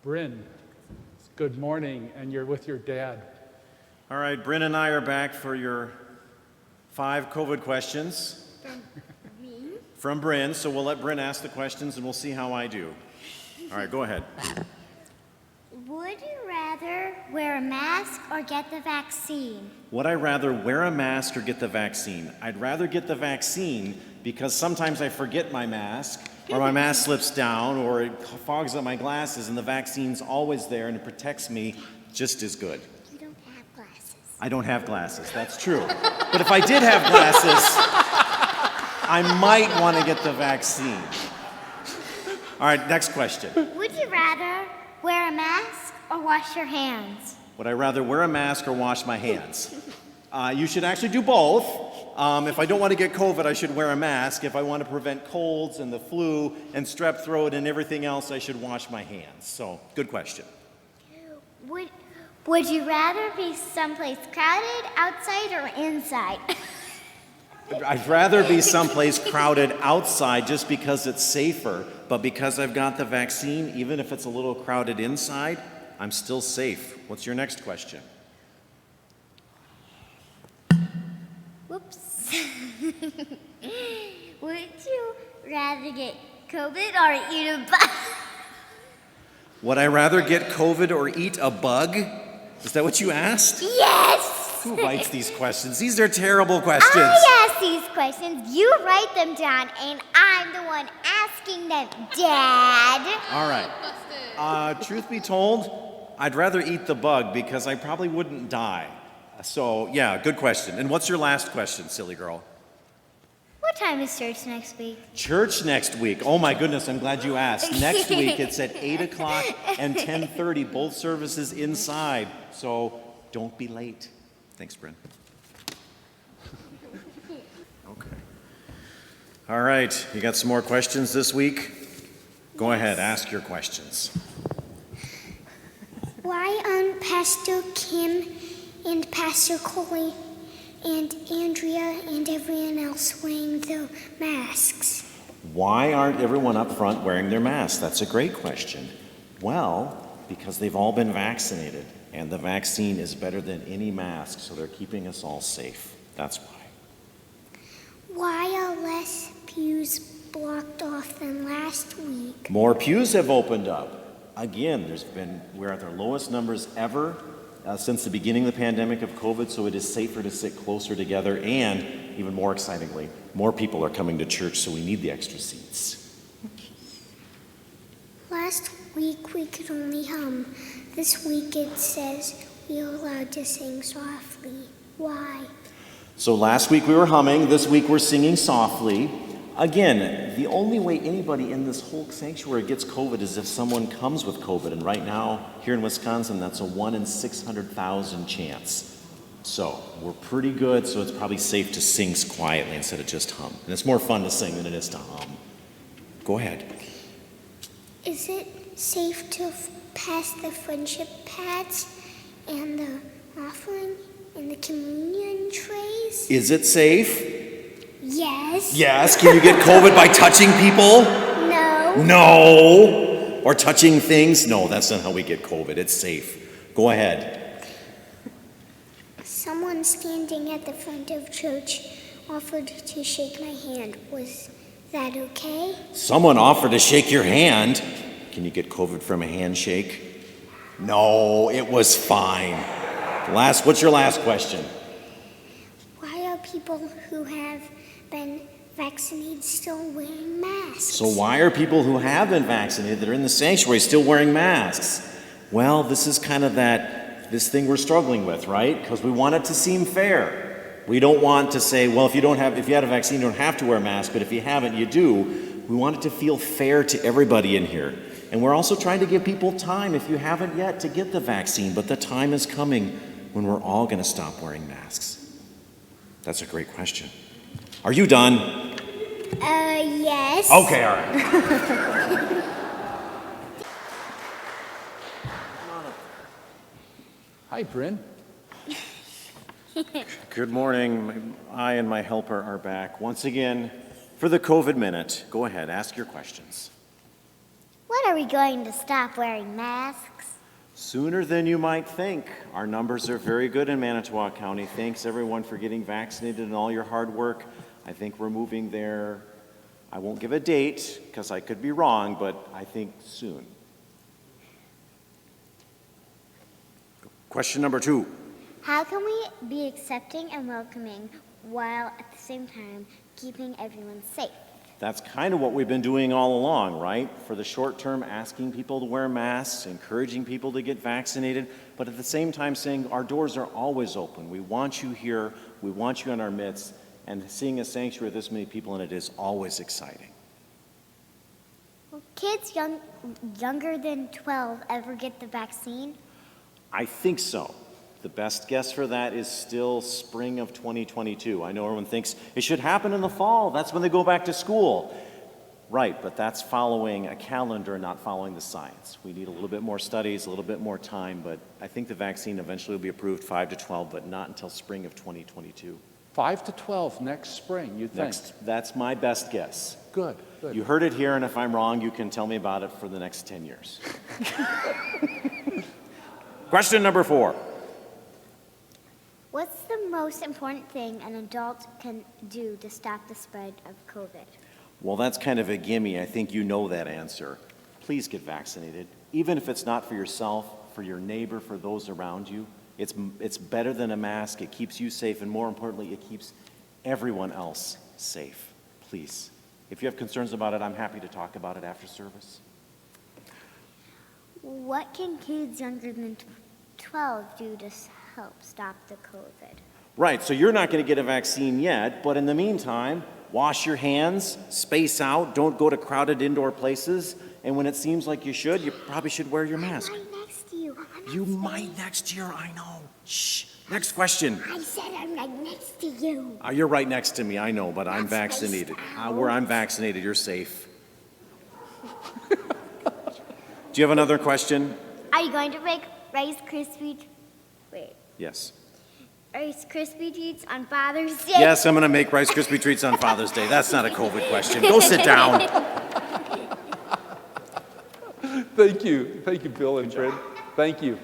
Brynn, good morning, and you're with your dad. All right, Brynn and I are back for your 5 COVID questions from Brynn. So we'll let Brynn ask the questions and we'll see how I do. All right, go ahead. Would you rather wear a mask or get the vaccine? Would I rather wear a mask or get the vaccine? I'd rather get the vaccine because sometimes I forget my mask or my mask slips down or it fogs up my glasses and the vaccine's always there and it protects me just as good. You don't have glasses. I don't have glasses, that's true. But if I did have glasses, I might want to get the vaccine. All right, next question. Would you rather wear a mask or wash your hands? Would I rather wear a mask or wash my hands? You should actually do both. If I don't want to get COVID, I should wear a mask. If I want to prevent colds and the flu and strep throat and everything else, I should wash my hands. So, good question. Would you rather be someplace crowded, outside, or inside? I'd rather be someplace crowded outside just because it's safer, but because I've got the vaccine, even if it's a little crowded inside, I'm still safe. What's your next question? Whoops. Would you rather get COVID or eat a bug? Would I rather get COVID or eat a bug? Is that what you asked? Yes! Who writes these questions? These are terrible questions. I ask these questions, you write them down, and I'm the one asking them, Dad. All right. Truth be told, I'd rather eat the bug because I probably wouldn't die. So, yeah, good question. And what's your last question, silly girl? What time is church next week? Church next week. Oh my goodness, I'm glad you asked. Next week it's at 8 o'clock and 10:30, both services inside. So don't be late. Thanks, Brynn. Okay. All right, you got some more questions this week? Go ahead, ask your questions. Why aren't Pastor Kim and Pastor Coley and Andrea and everyone else wearing their masks? Why aren't everyone up front wearing their masks? That's a great question. Well, because they've all been vaccinated, and the vaccine is better than any mask, so they're keeping us all safe. That's why. Why are less pews blocked off than last week? More pews have opened up. Again, we're at our lowest numbers ever since the beginning of the pandemic of COVID, so it is safer to sit closer together, and even more excitingly, more people are coming to church, so we need the extra seats. Last week we could only hum. This week it says we are allowed to sing softly. Why? So last week we were humming, this week we're singing softly. Again, the only way anybody in this whole sanctuary gets COVID is if someone comes with COVID. And right now, here in Wisconsin, that's a 1 in 600,000 chance. So we're pretty good, so it's probably safe to sing quietly instead of just hum. And it's more fun to sing than it is to hum. Go ahead. Is it safe to pass the friendship pads and the offering and the communion trays? Is it safe? Yes. Yes. Can you get COVID by touching people? No. No. Or touching things? No, that's not how we get COVID. It's safe. Go ahead. Someone standing at the front of church offered to shake my hand. Was that okay? Someone offered to shake your hand. Can you get COVID from a handshake? No, it was fine. What's your last question? Why are people who have been vaccinated still wearing masks? So why are people who have been vaccinated that are in the sanctuary still wearing masks? Well, this is kind of this thing we're struggling with, right? Because we want it to seem fair. We don't want to say, well, if you had a vaccine, you don't have to wear a mask, but if you haven't, you do. We want it to feel fair to everybody in here. And we're also trying to give people time, if you haven't yet, to get the vaccine, but the time is coming when we're all going to stop wearing masks. That's a great question. Are you done? Yes. Okay, all right. Hi, Brynn. Good morning. I and my helper are back once again for the COVID Minute. Go ahead, ask your questions. When are we going to stop wearing masks? Sooner than you might think. Our numbers are very good in Manitowoc County. Thanks everyone for getting vaccinated and all your hard work. I think we're moving there. I won't give a date because I could be wrong, but I think soon. Question number 2. How can we be accepting and welcoming while at the same time keeping everyone safe? That's kind of what we've been doing all along, right? For the short term, asking people to wear masks, encouraging people to get vaccinated, but at the same time saying our doors are always open. We want you here, we want you in our midst, and seeing a sanctuary with this many people in it is always exciting. Will kids younger than 12 ever get the vaccine? I think so. The best guess for that is still spring of 2022. I know everyone thinks it should happen in the fall. That's when they go back to school. Right, but that's following a calendar, not following the science. We need a little bit more studies, a little bit more time, but I think the vaccine eventually will be approved 5 to 12, but not until spring of 2022. 5 to 12 next spring, you think? That's my best guess. Good, good. You heard it here, and if I'm wrong, you can tell me about it for the next 10 years. Question number 4. What's the most important thing an adult can do to stop the spread of COVID? Well, that's kind of a gimme. I think you know that answer. Please get vaccinated. Even if it's not for yourself, for your neighbor, for those around you. It's better than a mask. It keeps you safe, and more importantly, it keeps everyone else safe. Please. If you have concerns about it, I'm happy to talk about it after service. What can kids younger than 12 do to help stop the COVID? Right, so you're not going to get a vaccine yet, but in the meantime, wash your hands, space out, don't go to crowded indoor places, and when it seems like you should, you probably should wear your mask. I'm right next to you. You might next year, I know. Shh. Next question. I said I'm right next to you. You're right next to me, I know, but I'm That's vaccinated. spaced out. Where I'm vaccinated, you're safe. Do you have another question? Are you going to make Rice Krispie treats on Father's Day? Yes, I'm going to make Rice Krispie treats on Father's Day. That's not a COVID question. Go sit down. Thank you, Bill and Brynn. Thank you.